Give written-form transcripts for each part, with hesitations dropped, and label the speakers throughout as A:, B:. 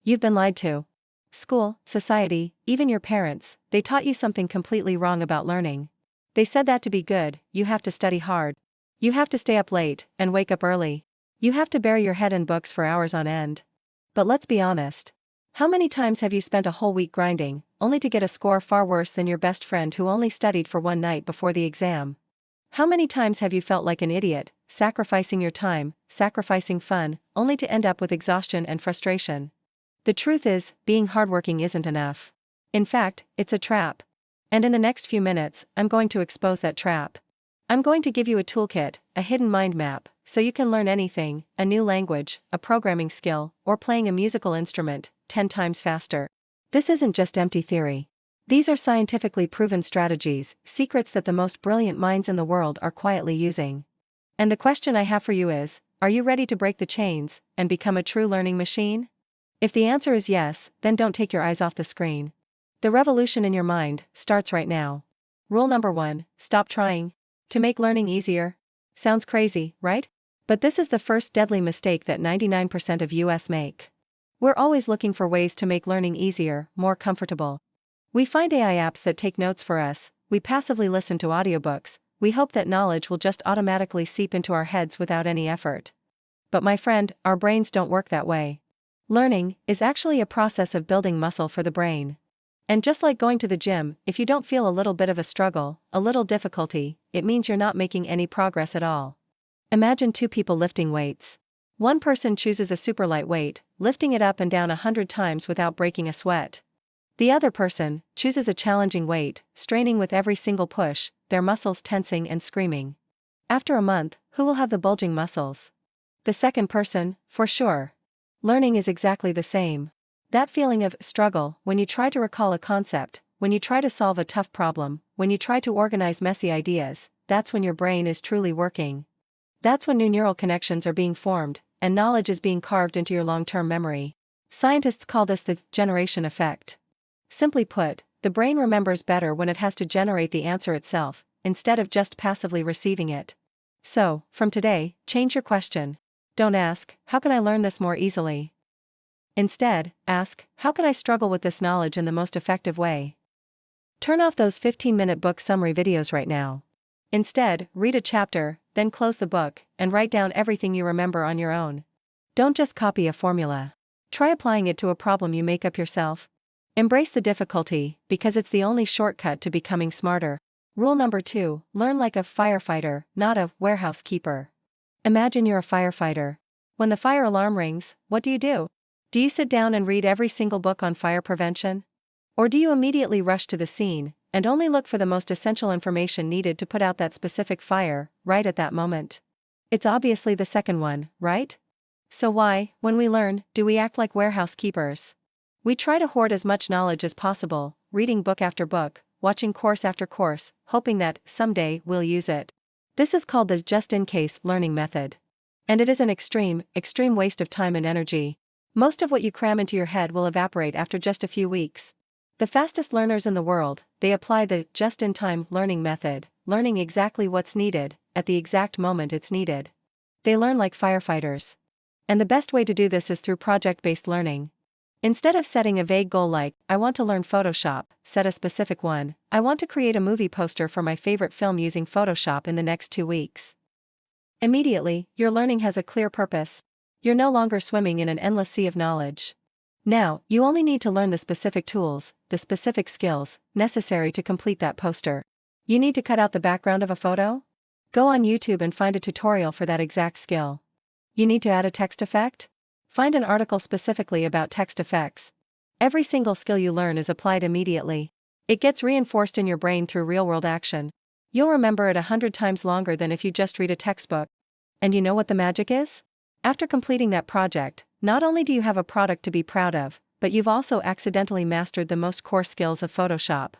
A: You've been lied to. School, society, even your parents, they taught you something completely wrong about learning. They said that to be good, you have to study hard. You have to stay up late, and wake up early. You have to bury your head in books for hours on end. But let's be honest. How many times have you spent a whole week grinding, only to get a score far worse than your best friend who only studied for one night before the exam? How many times have you felt like an idiot, sacrificing your time, sacrificing fun, only to end up with exhaustion and frustration? The truth is, being hardworking isn't enough. In fact, it's a trap. And in the next few minutes, I'm going to expose that trap. I'm going to give you a toolkit, a hidden mind map, so you can learn anything, a new language, a programming skill, or playing a musical instrument, 10 times faster. This isn't just empty theory. These are scientifically proven strategies, secrets that the most brilliant minds in the world are quietly using. And the question I have for you is, are you ready to break the chains, and become a true learning machine? If the answer is yes, then don't take your eyes off the screen. The revolution in your mind starts right now. Rule number 1, stop trying to make learning easier. Sounds crazy, right? But this is the first deadly mistake that 99% of US make. We're always looking for ways to make learning easier, more comfortable. We find AI apps that take notes for us, we passively listen to audiobooks, we hope that knowledge will just automatically seep into our heads without any effort. But my friend, our brains don't work that way. Learning is actually a process of building muscle for the brain. And just like going to the gym, if you don't feel a little bit of a struggle, a little difficulty, it means you're not making any progress at all. Imagine 2 people lifting weights. One person chooses a super light weight, lifting it up and down 100 times without breaking a sweat. The other person chooses a challenging weight, straining with every single push, their muscles tensing and screaming. After a month, who will have the bulging muscles? The second person, for sure. Learning is exactly the same. That feeling of struggle when you try to recall a concept, when you try to solve a tough problem, when you try to organize messy ideas, that's when your brain is truly working. That's when new neural connections are being formed, and knowledge is being carved into your long-term memory. Scientists call this the generation effect. Simply put, the brain remembers better when it has to generate the answer itself, instead of just passively receiving it. So, from today, change your question. Don't ask, how can I learn this more easily? Instead, ask, how can I struggle with this knowledge in the most effective way? Turn off those 15-minute book summary videos right now. Instead, read a chapter, then close the book, and write down everything you remember on your own. Don't just copy a formula. Try applying it to a problem you make up yourself. Embrace the difficulty, because it's the only shortcut to becoming smarter. Rule number 2, learn like a firefighter, not a warehouse keeper. Imagine you're a firefighter. When the fire alarm rings, what do? Do you sit down and read every single book on fire prevention? Or do you immediately rush to the scene, and only look for the most essential information needed to put out that specific fire, right at that moment? It's obviously the second one, right? So why, when we learn, do we act like warehouse keepers? We try to hoard as much knowledge as possible, reading book after book, watching course after course, hoping that, someday, we'll use it. This is called the just-in-case learning method. And it is an extreme waste of time and energy. Most of what you cram into your head will evaporate after just a few weeks. The fastest learners in the world, they apply the just-in-time learning method, learning exactly what's needed, at the exact moment it's needed. They learn like firefighters. And the best way to do this is through project-based learning. Instead of setting a vague goal like, I want to learn Photoshop, set a specific one, I want to create a movie poster for my favorite film using Photoshop in the next 2 weeks. Immediately, your learning has a clear purpose. You're no longer swimming in an endless sea of knowledge. Now, you only need to learn the specific tools, the specific skills, necessary to complete that poster. You need to cut out the background of a photo? Go on YouTube and find a tutorial for that exact skill. You need to add a text effect? Find an article specifically about text effects. Every single skill you learn is applied immediately. It gets reinforced in your brain through real-world action. You'll remember it 100 times longer than if you just read a textbook. And you know what the magic is? After completing that project, not only do you have a product to be proud of, but you've also accidentally mastered the most core skills of Photoshop.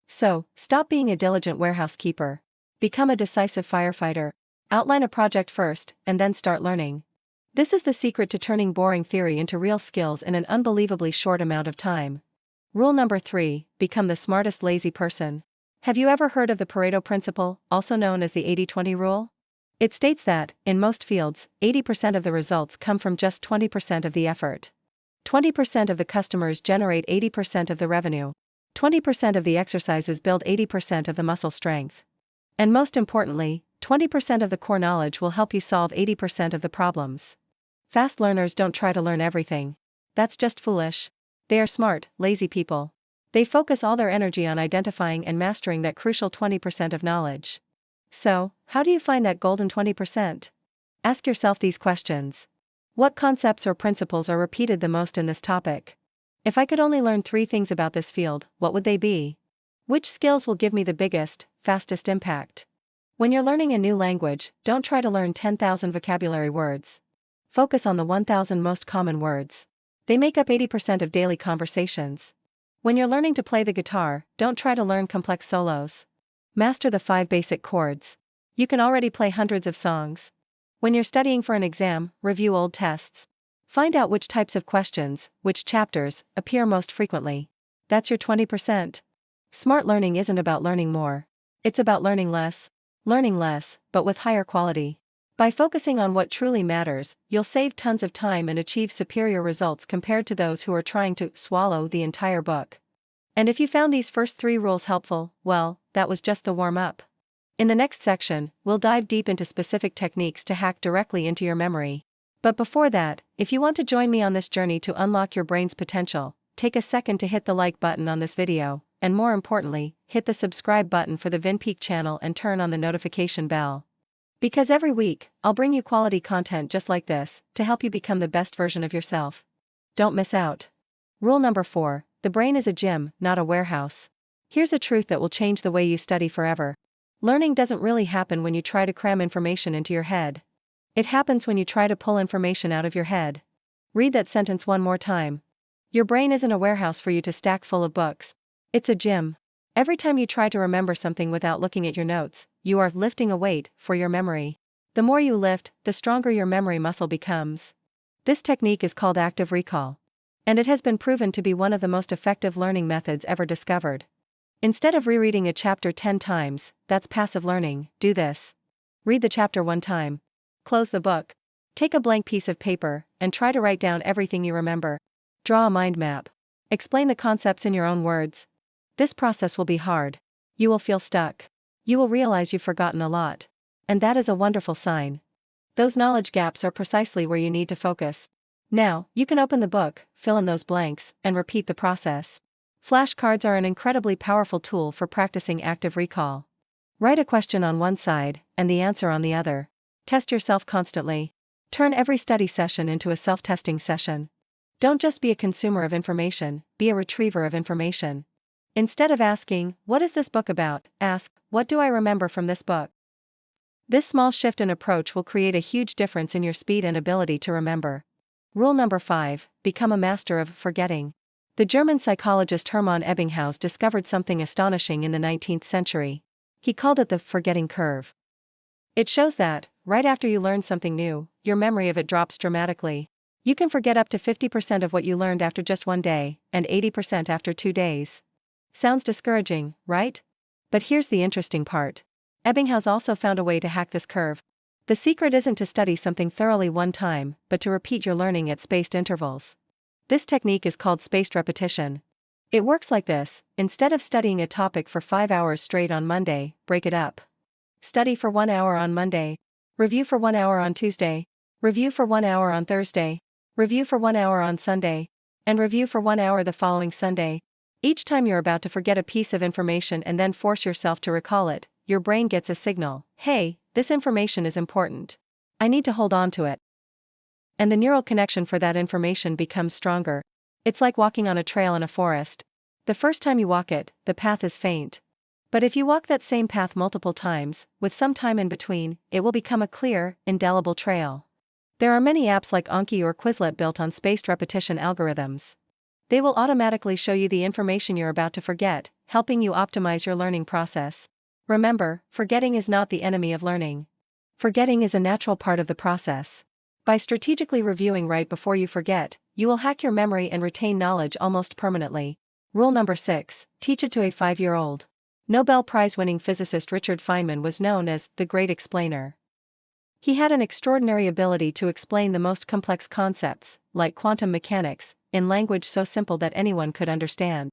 A: So, stop being a diligent warehouse keeper. Become a decisive firefighter. Outline a project first, and then start learning. This is the secret to turning boring theory into real skills in an unbelievably short amount of time. Rule number 3, become the smartest lazy person. Have you ever heard of the Pareto principle, also known as the 80-20 rule? It states that, in most fields, 80% of the results come from just 20% of the effort. 20% of the customers generate 80% of the revenue. 20% of the exercises build 80% of the muscle strength. And most importantly, 20% of the core knowledge will help you solve 80% of the problems. Fast learners don't try to learn everything. That's just foolish. They are smart, lazy people. They focus all their energy on identifying and mastering that crucial 20% of knowledge. So, how do you find that golden 20%? Ask yourself these questions. What concepts or principles are repeated the most in this topic? If I could only learn 3 things about this field, what would they be? Which skills will give me the biggest, fastest impact? When you're learning a new language, don't try to learn 10,000 vocabulary words. Focus on the 1,000 most common words. They make up 80% of daily conversations. When you're learning to play the guitar, don't try to learn complex solos. Master the 5 basic chords. You can already play hundreds of songs. When you're studying for an exam, review old tests. Find out which types of questions, which chapters, appear most frequently. That's your 20%. Smart learning isn't about learning more. It's about learning less, but with higher quality. By focusing on what truly matters, you'll save tons of time and achieve superior results compared to those who are trying to swallow the entire book. And if you found these first 3 rules helpful, well, that was just the warm-up. In the next section, we'll dive deep into specific techniques to hack directly into your memory. But before that, if you want to join me on this journey to unlock your brain's potential, take a second to hit the like button on this video, and more importantly, hit the subscribe button for the VinhPeak channel and turn on the notification bell. Because every week, I'll bring you quality content just like this, to help you become the best version of yourself. Don't miss out. Rule number 4, the brain is a gym, not a warehouse. Here's a truth that will change the way you study forever. Learning doesn't really happen when you try to cram information into your head. It happens when you try to pull information out of your head. Read that sentence one more time. Your brain isn't a warehouse for you to stack full of books. It's a gym. Every time you try to remember something without looking at your notes, you are lifting a weight for your memory. The more you lift, the stronger your memory muscle becomes. This technique is called active recall. And it has been proven to be one of the most effective learning methods ever discovered. Instead of rereading a chapter 10 times, that's passive learning, do this. Read the chapter 1 time. Close the book. Take a blank piece of paper, and try to write down everything you remember. Draw a mind map. Explain the concepts in your own words. This process will be hard. You will feel stuck. You will realize you've forgotten a lot. And that is a wonderful sign. Those knowledge gaps are precisely where you need to focus. Now, you can open the book, fill in those blanks, and repeat the process. Flashcards are an incredibly powerful tool for practicing active recall. Write a question on one side, and the answer on the other. Test yourself constantly. Turn every study session into a self-testing session. Don't just be a consumer of information, be a retriever of information. Instead of asking, "What is this book about?" ask, "What do I remember from this book?" This small shift in approach will create a huge difference in your speed and ability to remember. Rule number 5, become a master of forgetting. The German psychologist Hermann Ebbinghaus discovered something astonishing in the 19th century. He called it the forgetting curve. It shows that, right after you learn something new, your memory of it drops dramatically. You can forget up to 50% of what you learned after just 1 day, and 80% after 2 days. Sounds discouraging, right? But here's the interesting part. Ebbinghaus also found a way to hack this curve. The secret isn't to study something thoroughly one time, but to repeat your learning at spaced intervals. This technique is called spaced repetition. It works like this: instead of studying a topic for 5 hours straight on Monday, break it up. Study for 1 hour on Monday. Review for 1 hour on Tuesday. Review for 1 hour on Thursday. Review for 1 hour on Sunday. And review for 1 hour the following Sunday. Each time you're about to forget a piece of information and then force yourself to recall it, your brain gets a signal: hey, this information is important. I need to hold on to it. And the neural connection for that information becomes stronger. It's like walking on a trail in a forest. The first time you walk it, the path is faint. But if you walk that same path multiple times, with some time in between, it will become a clear, indelible trail. There are many apps like Anki or Quizlet built on spaced repetition algorithms. They will automatically show you the information you're about to forget, helping you optimize your learning process. Remember, forgetting is not the enemy of learning. Forgetting is a natural part of the process. By strategically reviewing right before you forget, you will hack your memory and retain knowledge almost permanently. Rule number 6, teach it to a 5-year-old. Nobel Prize-winning physicist Richard Feynman was known as the Great Explainer. He had an extraordinary ability to explain the most complex concepts, like quantum mechanics, in language so simple that anyone could understand.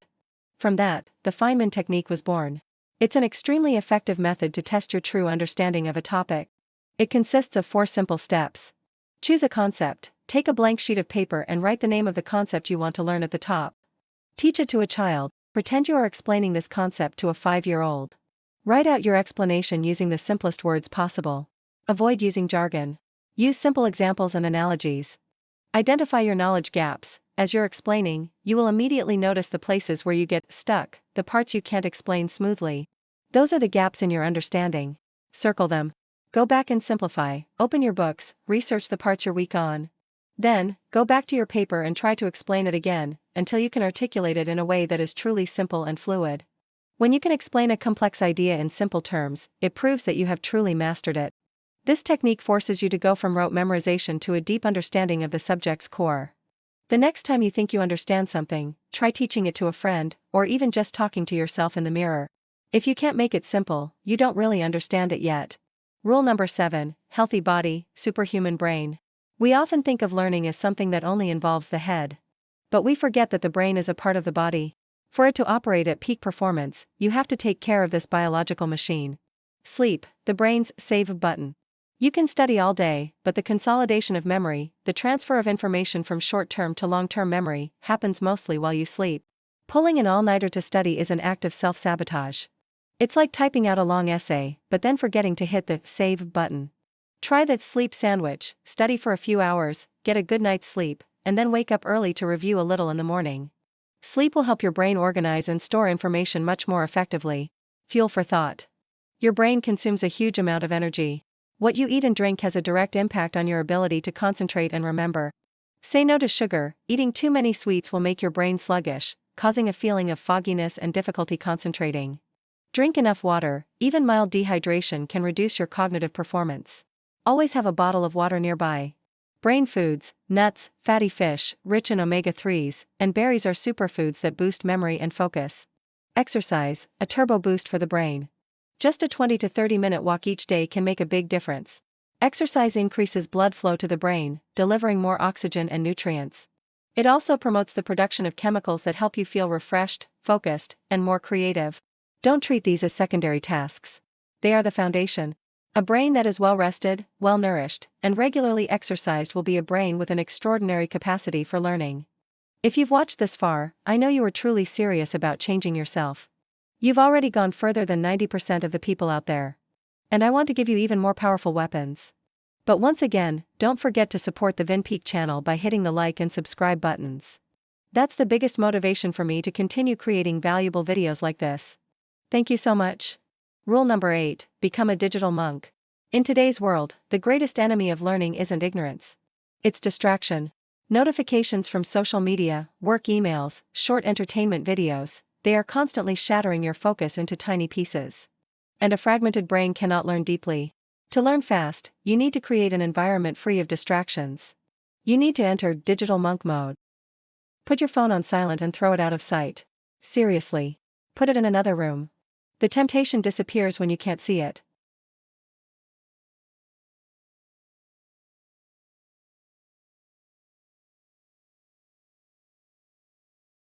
A: From that, the Feynman technique was born. It's an extremely effective method to test your true understanding of a topic. It consists of 4 simple steps. Choose a concept, take a blank sheet of paper and write the name of the concept you want to learn at the top. Teach it to a child, pretend you are explaining this concept to a 5-year-old. Write out your explanation using the simplest words possible. Avoid using jargon. Use simple examples and analogies. Identify your knowledge gaps. As you're explaining, you will immediately notice the places where you get stuck, the parts you can't explain smoothly. Those are the gaps in your understanding. Circle them. Go back and simplify, open your books, research the parts you're weak on. Then, go back to your paper and try to explain it again, until you can articulate it in a way that is truly simple and fluid. When you can explain a complex idea in simple terms, it proves that you have truly mastered it. This technique forces you to go from rote memorization to a deep understanding of the subject's core. The next time you think you understand something, try teaching it to a friend, or even just talking to yourself in the mirror. If you can't make it simple, you don't really understand it yet. Rule number 7, healthy body, superhuman brain. We often think of learning as something that only involves the head. But we forget that the brain is a part of the body. For it to operate at peak performance, you have to take care of this biological machine. Sleep, the brain's save button. You can study all day, but the consolidation of memory, the transfer of information from short-term to long-term memory, happens mostly while you sleep. Pulling an all-nighter to study is an act of self-sabotage. It's like typing out a long essay, but then forgetting to hit the save button. Try the sleep sandwich, study for a few hours, get a good night's sleep, and then wake up early to review a little in the morning. Sleep will help your brain organize and store information much more effectively. Fuel for thought. Your brain consumes a huge amount of energy. What you eat and drink has a direct impact on your ability to concentrate and remember. Say no to sugar. Eating too many sweets will make your brain sluggish, causing a feeling of fogginess and difficulty concentrating. Drink enough water. Even mild dehydration can reduce your cognitive performance. Always have a bottle of water nearby. Brain foods, nuts, fatty fish, rich in omega-3s, and berries are superfoods that boost memory and focus. Exercise, a turbo boost for the brain. Just a 20 to 30 minute walk each day can make a big difference. Exercise increases blood flow to the brain, delivering more oxygen and nutrients. It also promotes the production of chemicals that help you feel refreshed, focused, and more creative. Don't treat these as secondary tasks. They are the foundation. A brain that is well rested, well nourished, and regularly exercised will be a brain with an extraordinary capacity for learning. If you've watched this far, I know you are truly serious about changing yourself. You've already gone further than 90% of the people out there. And I want to give you even more powerful weapons. But once again, don't forget to support the VinhPeak channel by hitting the like and subscribe buttons. That's the biggest motivation for me to continue creating valuable videos like this. Thank you so much. Rule number 8, become a digital monk. In today's world, the greatest enemy of learning isn't ignorance. It's distraction. Notifications from social media, work emails, short entertainment videos, they are constantly shattering your focus into tiny pieces. And a fragmented brain cannot learn deeply. To learn fast, you need to create an environment free of distractions. You need to enter digital monk mode. Put your phone on silent and throw it out of sight. Seriously. Put it in another room. The temptation disappears when you can't see it,